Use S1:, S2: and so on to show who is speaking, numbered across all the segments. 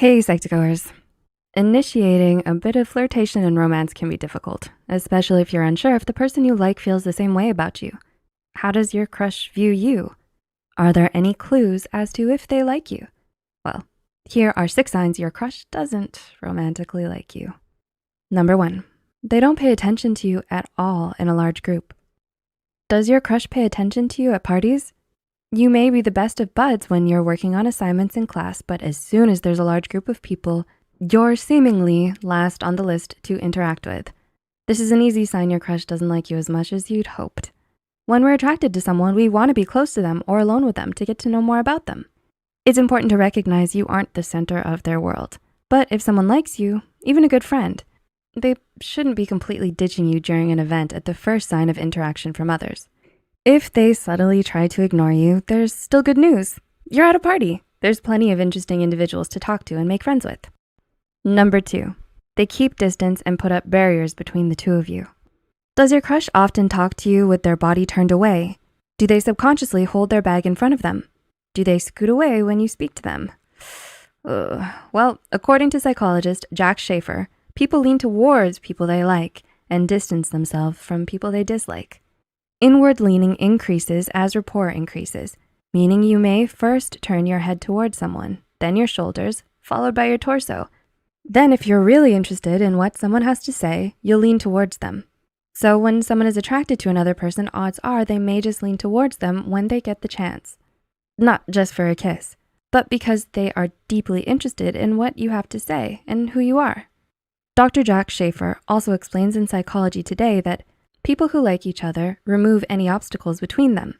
S1: Hey, Psych2goers. Initiating a bit of flirtation and romance can be difficult, especially if you're unsure if the person you like feels the same way about you. How does your crush view you? Are there any clues as to if they like you? Well, here are 6 signs your crush doesn't romantically like you. Number 1, they don't pay attention to you at all in a large group. Does your crush pay attention to you at parties? You may be the best of buds when you're working on assignments in class, but as soon as there's a large group of people, you're seemingly last on the list to interact with. This is an easy sign your crush doesn't like you as much as you'd hoped. When we're attracted to someone, we want to be close to them or alone with them to get to know more about them. It's important to recognize you aren't the center of their world. But if someone likes you, even a good friend, they shouldn't be completely ditching you during an event at the first sign of interaction from others. If they subtly try to ignore you, there's still good news. You're at a party. There's plenty of interesting individuals to talk to and make friends with. Number 2, they keep distance and put up barriers between the two of you. Does your crush often talk to you with their body turned away? Do they subconsciously hold their bag in front of them? Do they scoot away when you speak to them? Well, according to psychologist Jack Schafer, people lean towards people they like and distance themselves from people they dislike. Inward leaning increases as rapport increases, meaning you may first turn your head towards someone, then your shoulders, followed by your torso. Then if you're really interested in what someone has to say, you'll lean towards them. So when someone is attracted to another person, odds are they may just lean towards them when they get the chance. Not just for a kiss, but because they are deeply interested in what you have to say and who you are. Dr. Jack Schafer also explains in Psychology2go that people who like each other remove any obstacles between them.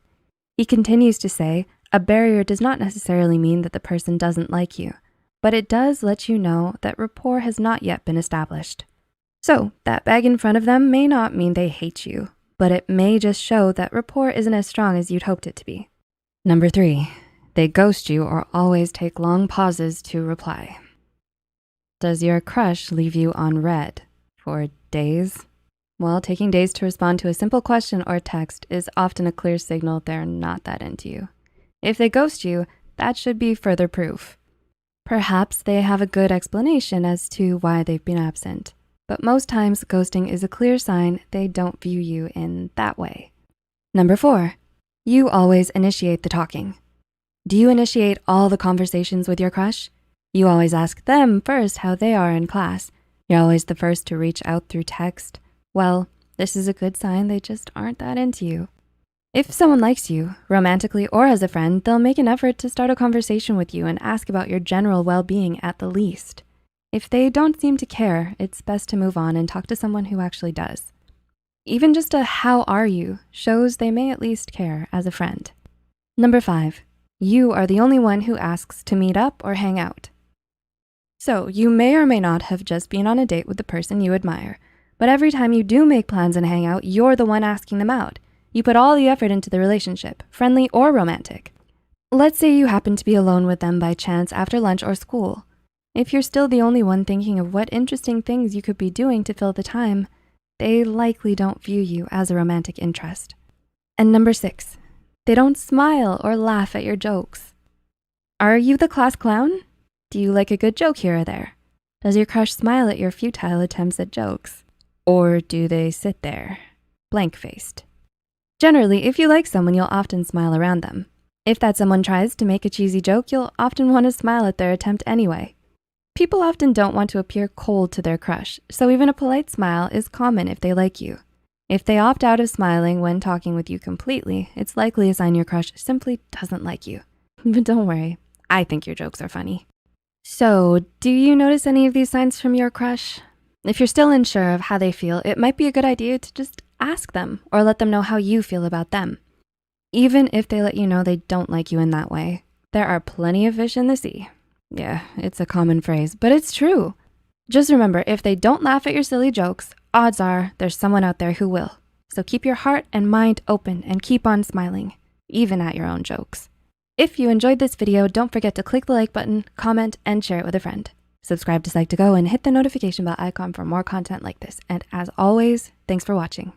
S1: He continues to say, a barrier does not necessarily mean that the person doesn't like you, but it does let you know that rapport has not yet been established. So that bag in front of them may not mean they hate you, but it may just show that rapport isn't as strong as you'd hoped it to be. Number 3, they ghost you or always take long pauses to reply. Does your crush leave you on red for days? Well, taking days to respond to a simple question or text is often a clear signal they're not that into you. If they ghost you, that should be further proof. Perhaps they have a good explanation as to why they've been absent, but most times ghosting is a clear sign they don't view you in that way. Number 4, you always initiate the talking. Do you initiate all the conversations with your crush? You always ask them first how they are in class. You're always the first to reach out through text. Well, this is a good sign they just aren't that into you. If someone likes you, romantically or as a friend, they'll make an effort to start a conversation with you and ask about your general well-being at the least. If they don't seem to care, it's best to move on and talk to someone who actually does. Even just a "how are you" shows they may at least care as a friend. Number 5, you are the only one who asks to meet up or hang out. So you may or may not have just been on a date with the person you admire, but every time you do make plans and hang out, you're the one asking them out. You put all the effort into the relationship, friendly or romantic. Let's say you happen to be alone with them by chance after lunch or school. If you're still the only one thinking of what interesting things you could be doing to fill the time, they likely don't view you as a romantic interest. And number 6, they don't smile or laugh at your jokes. Are you the class clown? Do you like a good joke here or there? Does your crush smile at your futile attempts at jokes? Or do they sit there, blank-faced? Generally, if you like someone, you'll often smile around them. If that someone tries to make a cheesy joke, you'll often want to smile at their attempt anyway. People often don't want to appear cold to their crush, so even a polite smile is common if they like you. If they opt out of smiling when talking with you completely, it's likely a sign your crush simply doesn't like you. But don't worry, I think your jokes are funny. So, do you notice any of these signs from your crush? If you're still unsure of how they feel, it might be a good idea to just ask them or let them know how you feel about them. Even if they let you know they don't like you in that way, there are plenty of fish in the sea. Yeah, it's a common phrase, but it's true. Just remember, if they don't laugh at your silly jokes, odds are there's someone out there who will. So keep your heart and mind open and keep on smiling, even at your own jokes. If you enjoyed this video, don't forget to click the like button, comment, and share it with a friend. Subscribe to Psych2go and hit the notification bell icon for more content like this. And as always, thanks for watching.